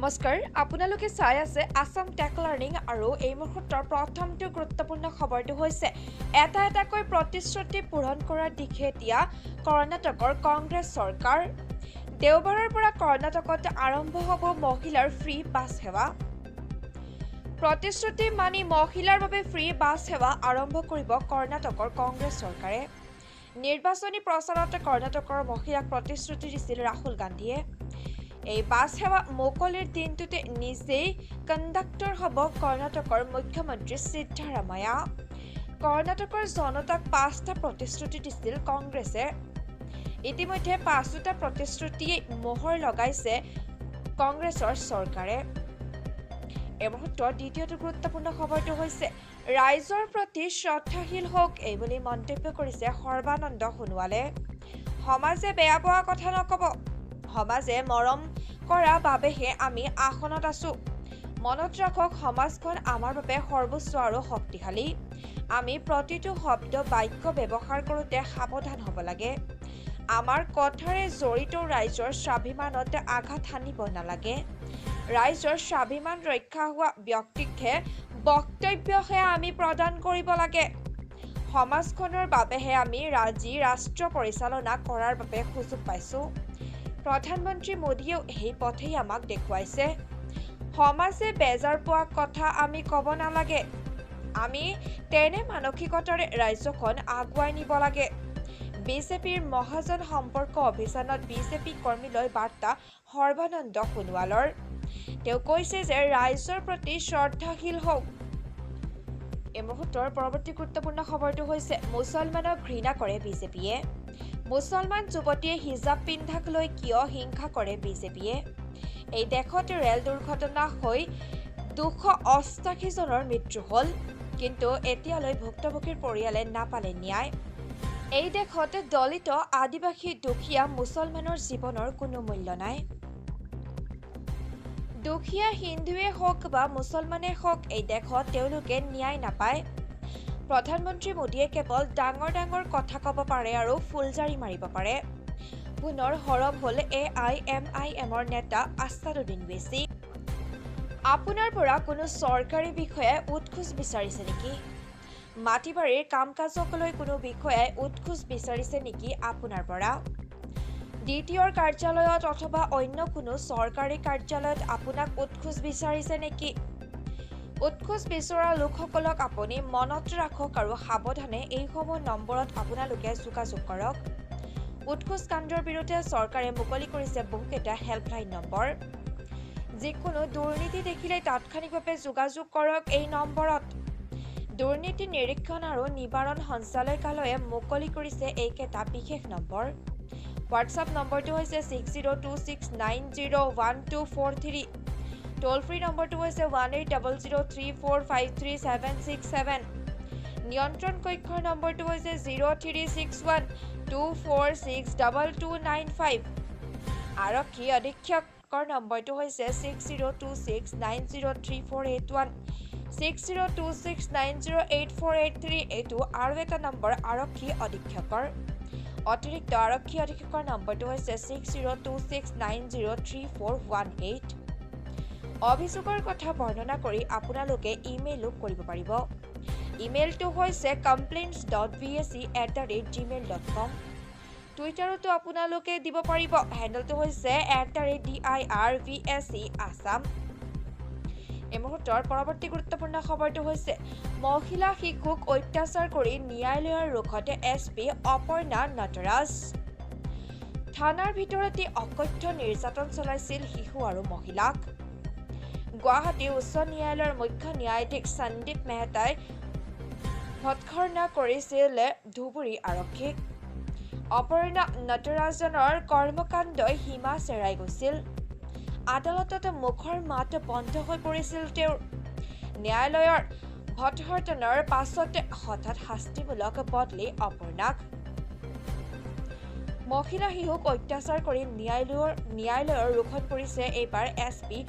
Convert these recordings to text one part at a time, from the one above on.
নমস্কাৰ আপোনালোকে চাই আছে আসাম টেক লাৰ্নিং আৰু এই মুহূৰ্তৰ প্ৰথমটো গুৰুত্বপূৰ্ণ খবৰটো হৈছে এটাকৈ প্ৰতিশ্ৰুতি পূৰণ কৰাৰ দিশে এতিয়া কৰ্ণাটকৰ কংগ্ৰেছ চৰকাৰ দেওবাৰৰ পৰা কৰ্ণাটকত আৰম্ভ হ'ব মহিলাৰ ফ্ৰী বাছ সেৱা প্ৰতিশ্ৰুতি মানি মহিলাৰ বাবে ফ্ৰী বাছ সেৱা আৰম্ভ কৰিব কৰ্ণাটকৰ কংগ্ৰেছ চৰকাৰে নিৰ্বাচনী প্ৰচাৰত কৰ্ণাটকৰ মহিলাক প্ৰতিশ্ৰুতি দিছিল ৰাহুল গান্ধীয়ে এই বাছ সেৱা মুকলিৰ দিনটোতে নিজেই কণ্ডাক্টৰ হ'ব কৰ্ণাটকৰ মুখ্যমন্ত্ৰী সিদ্ধাৰামায়া কৰ্ণাটকৰ জনতাক 5টা প্ৰতিশ্ৰুতি দিছিল কংগ্ৰেছে ইতিমধ্যে 5টা প্ৰতিশ্ৰুতিয়ে মোহৰ লগাইছে কংগ্ৰেছৰ চৰকাৰে এই মুহূৰ্তৰ দ্বিতীয়টো গুৰুত্বপূৰ্ণ খবৰটো হৈছে ৰাইজৰ প্ৰতি শ্ৰদ্ধাশীল হওক এই বুলি মন্তব্য কৰিছে সৰ্বানন্দ সোণোৱালে সমাজে বেয়া পোৱা কথা নকব সমাজে মৰম কৰা বাবেহে আমি আসনত আছো মনত ৰাখক সমাজখন আমাৰ বাবে সৰ্বোচ্চ আৰু শক্তিশালী আমি প্ৰতিটো শব্দ বাক্য ব্যৱহাৰ কৰোঁতে সাৱধান হ'ব লাগে আমাৰ কথাৰে জড়িত ৰাইজৰ স্বাভিমানত আঘাত হানিব নালাগে ৰাইজৰ স্বাভিমান ৰক্ষা হোৱা ব্যক্তিকহে বক্তব্যহে আমি প্ৰদান কৰিব লাগে সমাজখনৰ বাবেহে আমি ৰাষ্ট্ৰ পৰিচালনা কৰাৰ বাবে সুযোগ পাইছো প্ৰধানমন্ত্ৰী মোদীয়েও এই পথেই আমাক দেখুৱাইছে সমাজে বেজাৰ পোৱা কথা আমি ক'ব নালাগে আমি তেনে মানসিকতাৰে ৰাজ্যখন আগুৱাই নিব লাগে বিজেপিৰ মহাজন সম্পৰ্ক অভিযানত বিজেপি কৰ্মীলৈ বাৰ্তা সৰ্বানন্দ সোণোৱালৰ তেওঁ কৈছে যে ৰাইজৰ প্ৰতি শ্ৰদ্ধাশীল হওক এই মুহূৰ্তৰ পৰৱৰ্তী গুৰুত্বপূৰ্ণ খবৰটো হৈছে মুছলমানক ঘৃণা কৰে বিজেপিয়ে মুছলমান যুৱতীয়ে হিজাব পিন্ধাক লৈ কিয় হিংসা কৰে বিজেপিয়ে এই দেশত ৰেল দুৰ্ঘটনা হৈ 288 জনৰ মৃত্যু হ'ল কিন্তু এতিয়ালৈ ভুক্তভোগীৰ পৰিয়ালে নাপালে ন্যায় এই দেশত দলিত আদিবাসী দুখীয়া মুছলমানৰ জীৱনৰ কোনো মূল্য নাই দুখীয়া হিন্দুৱে হওক বা মুছলমানে হওক এই দেশত তেওঁলোকে ন্যায় নাপায় প্ৰধানমন্ত্ৰী মোদীয়ে কেৱল ডাঙৰ কথা ক'ব পাৰে আৰু ফুলজাৰি মাৰিব পাৰে পুনৰ হৰম হ'ল AIMIMৰ নেতা আছাদুদ্দিন ওৱেইচি আপোনাৰ পৰা কোনো চৰকাৰী বিষয়াই উৎখোজ বিচাৰিছে নেকি মাটিবাৰীৰ কাম-কাজক লৈ কোনো বিষয়াই উৎখোজ বিচাৰিছে নেকি আপোনাৰ পৰা দ্বিতীয়ৰ কাৰ্যালয়ত অথবা অন্য কোনো চৰকাৰী কাৰ্যালয়ত আপোনাক উৎখোজ বিচাৰিছে নেকি উৎখোজ বিচৰা লোকসকলক আপুনি মনত ৰাখক আৰু সাৱধানে এইসমূহ নম্বৰত আপোনালোকে যোগাযোগ কৰক উৎখোজ কাণ্ডৰ বিৰুদ্ধে চৰকাৰে মুকলি কৰিছে বহুকেইটা হেল্পলাইন নম্বৰ যিকোনো দুৰ্নীতি দেখিলে তাৎক্ষণিকভাৱে যোগাযোগ কৰক এই নম্বৰত দুৰ্নীতি নিৰীক্ষণ আৰু নিবাৰণ সঞ্চালকালয়ে মুকলি কৰিছে এইকেইটা বিশেষ নম্বৰ হোৱাটছআপ নম্বৰটো হৈছে 6026901243 টোল ফ্ৰী নম্বৰটো হৈছে 180034533767 নিয়ন্ত্ৰণ কক্ষৰ নম্বৰটো হৈছে 036124622295 আৰক্ষী অধীক্ষকৰ নম্বৰটো হৈছে 6026903481 6026908483 এইটো আৰু এটা নম্বৰ আৰক্ষী অধীক্ষকৰ অতিৰিক্ত আৰক্ষী অধীক্ষকৰ নম্বৰটো হৈছে 6026903418 অভিযোগৰ কথা বৰ্ণনা কৰি আপোনালোকে ইমেইলো কৰিব পাৰিব ইমেইলটো হৈছে complaints.vsc@gmail.com টুইটাৰতো আপোনালোকে দিব পাৰিব হেণ্ডেলটো হৈছে @dirvsc assam এই মুহূৰ্তৰ পৰৱৰ্তী গুৰুত্বপূৰ্ণ খবৰটো হৈছে মহিলা শিশুক অত্যাচাৰ কৰি ন্যায়ালয়ৰ ৰোখতে এছপি অপৰ্ণা নটৰাজ থানাৰ ভিতৰতে অকথ্য নিৰ্যাতন চলাইছিল শিশু আৰু মহিলাক গুৱাহাটী উচ্চ ন্যায়ালয়ৰ মুখ্য ন্যায়াধীশ সন্দীপ মেহতাই ভৎসৰ্ণা কৰিছিল ধুবুৰী আৰক্ষীক অপৰ্ণা নটৰাজনৰ কৰ্মকাণ্ডই সীমা চেৰাই গৈছিল আদালতত মুখৰ মাত বন্ধ হৈ পৰিছিল তেওঁৰ ন্যায়ালয়ৰ ভৎসৰ্ণাৰ পাছত হঠাৎ শাস্তিমূলক বদলি অপৰ্ণাক মহিলা শিশুক অত্যাচাৰ কৰি ন্যায়ালয়ৰ ৰোখত পৰিছে এইবাৰ এছপি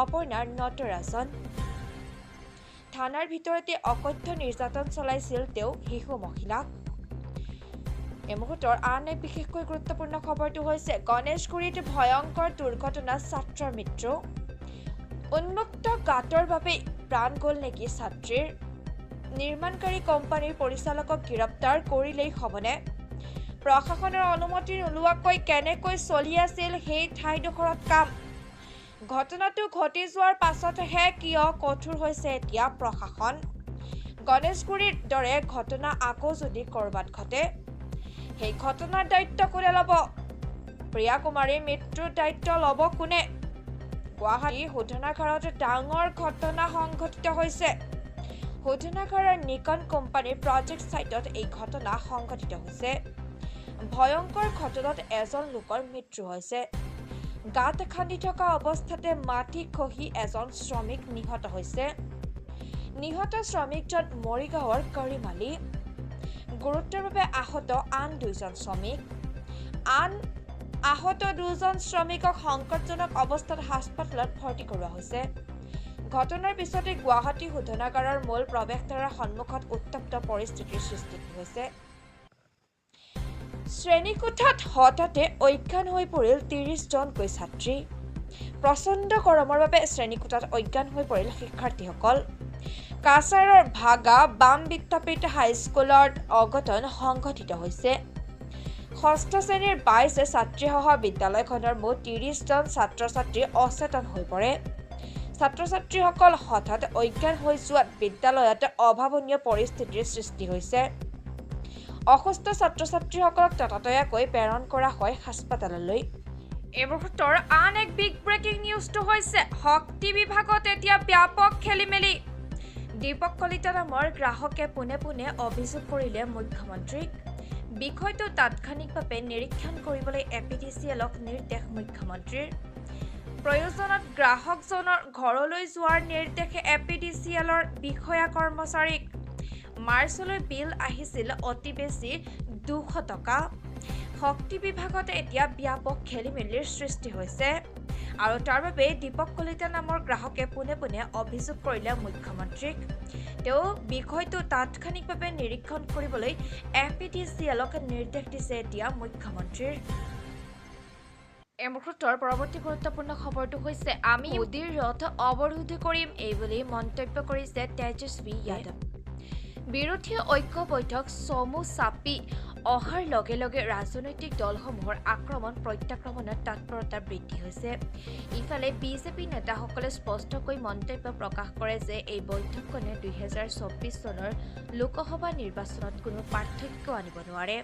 অপৰ্ণা নটৰাজন থানাৰ ভিতৰতে অকথ্য নিৰ্যাতন চলাইছিল তেওঁ শিশু মহিলাক এই মুহূৰ্তৰ আন এক বিশেষকৈ গুৰুত্বপূৰ্ণ খবৰটো হৈছে গণেশগুৰিত ভয়ংকৰ দুৰ্ঘটনা ছাত্ৰৰ মৃত্যু উন্মুক্ত গাঁতৰ বাবে প্ৰাণ গ'ল নেকি ছাত্ৰীৰ? নিৰ্মাণকাৰী কোম্পানীৰ পৰিচালকক গ্ৰেপ্তাৰ কৰিলেই হ'বনে? প্ৰশাসনৰ অনুমতি নোলোৱাকৈ কেনেকৈ চলি আছিল সেই ঠাইডোখৰত কাম? ঘটনাটো ঘটি যোৱাৰ পাছতহে কিয় কঠোৰ হৈছে এতিয়া প্ৰশাসন? গণেশগুৰিৰ দৰে ঘটনা আকৌ যদি ক'ৰবাত ঘটে, সেই ঘটনাৰ দায়িত্ব কোনে ল'ব? প্ৰিয়া কুমাৰীৰ মৃত্যুৰ দায়িত্ব ল'ব কোনে? গুৱাহাটী শোধনাগাৰত ডাঙৰ ঘটনা সংঘটিত হৈছে। শোধনাগাৰৰ নিকন কোম্পানীৰ প্ৰজেক্ট ছাইটত এই ঘটনা সংঘটিত হৈছে। ভয়ংকৰ ঘটনাত এজন লোকৰ মৃত্যু হৈছে। গাঁত খান্দি থকা অৱস্থাতে মাটি খহি এজন শ্ৰমিক নিহত হৈছে। নিহত শ্ৰমিকজন মৰিগাঁৱৰ কৰিমালী। গুৰুতৰভাৱে আহত আন দুজন শ্ৰমিক। আহত দুজন শ্ৰমিকক সংকটজনক অৱস্থাত হাস্পতালত ভৰ্তি কৰোৱা হৈছে। ঘটনাৰ পিছতে গুৱাহাটী শোধনাগাৰৰ মূল প্ৰৱেশদ্বাৰৰ সন্মুখত উত্তপ্ত পৰিস্থিতিৰ সৃষ্টি হৈছে। শ্ৰেণীকোঠাত হঠাতে অজ্ঞান হৈ পৰিল ৩০ জনকৈ ছাত্ৰী। প্ৰচণ্ড গৰমৰ বাবে শ্ৰেণীকোঠাত অজ্ঞান হৈ পৰিল শিক্ষাৰ্থীসকল। কাছাৰৰ ভাগা বাম বিদ্যাপীঠ হাইস্কুলত অঘটন সংঘটিত হৈছে। ষষ্ঠ শ্ৰেণীৰ ২২ ছাত্ৰীসহ বিদ্যালয়খনৰ মুঠ ৩০ জন ছাত্ৰ-ছাত্ৰী অচেতন হৈ পৰে। ছাত্ৰ-ছাত্ৰীসকল হঠাৎ অজ্ঞান হৈ যোৱাত বিদ্যালয়ত অভাৱনীয় পৰিস্থিতিৰ সৃষ্টি হৈছে। অসুস্থ ছাত্ৰ-ছাত্ৰীসকলক ততাতৈয়াকৈ প্ৰেৰণ কৰা হয় হাস্পতাললৈ। এই মুহূৰ্তৰ আন এক বিগ ব্ৰেকিং নিউজটো হৈছে শক্তি বিভাগত এতিয়া ব্যাপক খেলিমেলি। দীপক কলিতা নামৰ গ্ৰাহকে পোনে পোনে অভিযোগ কৰিলে মুখ্যমন্ত্ৰীক। বিষয়টো তাৎক্ষণিকভাৱে নিৰীক্ষণ কৰিবলৈ APDCLক নিৰ্দেশ মুখ্যমন্ত্ৰীৰ। প্ৰয়োজনত গ্ৰাহকজনৰ ঘৰলৈ যোৱাৰ নিৰ্দেশে APDCLৰ বিষয়া কৰ্মচাৰীক। মাৰ্চলৈ বিল আহিছিল অতি বেছি ২০০ টকা। শক্তি বিভাগত এতিয়া ব্যাপক খেলিমেলিৰ সৃষ্টি হৈছে আৰু তাৰ বাবে দীপক কলিতা নামৰ গ্ৰাহকে পোনে পোনে অভিযোগ কৰিলে মুখ্যমন্ত্ৰীক। তেওঁ বিষয়টো তাৎক্ষণিকভাৱে নিৰীক্ষণ কৰিবলৈ APDCLক নিৰ্দেশ দিছে এতিয়া মুখ্যমন্ত্ৰীৰ। এই মুহূৰ্তৰ পৰৱৰ্তী গুৰুত্বপূৰ্ণ খবৰটো হৈছে আমি মোদীৰ ৰথ অৱৰোধ কৰিম এইবুলি মন্তব্য কৰিছে তেজস্বী যাদৱ। বিৰোধী ঐক্য বৈঠক চমু চাপি অহাৰ লগে লগে ৰাজনৈতিক দলসমূহৰ আক্ৰমণ প্ৰত্যাক্ৰমণৰ তৎপৰতা বৃদ্ধি হৈছে। ইফালে বিজেপি নেতাসকলে স্পষ্টকৈ মন্তব্য প্ৰকাশ কৰে যে এই বৈঠকখনে ২০২৪ চনৰ লোকসভা নিৰ্বাচনত কোনো পাৰ্থক্য আনিব নোৱাৰে।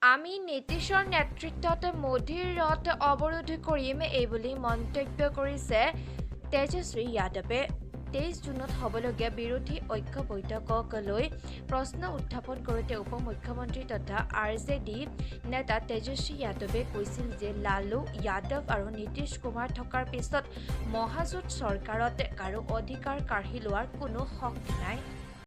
আমি নীতিশৰ নেতৃত্বত মোদীৰ ৰথ অৱৰোধ কৰিম এইবুলি মন্তব্য কৰিছে তেজস্বী যাদৱে। ২৩ জুনত হ'বলগীয়া বিৰোধী ঐক্য বৈঠকক লৈ প্ৰশ্ন উত্থাপন কৰোঁতে উপ মুখ্যমন্ত্ৰী তথা RJD নেতা তেজস্বী যাদৱে কৈছিল যে লালু যাদৱ আৰু নীতিশ কুমাৰ থকাৰ পিছত মহাজোঁট চৰকাৰত কাৰো অধিকাৰ কাঢ়ি লোৱাৰ কোনো শক্তি নাই।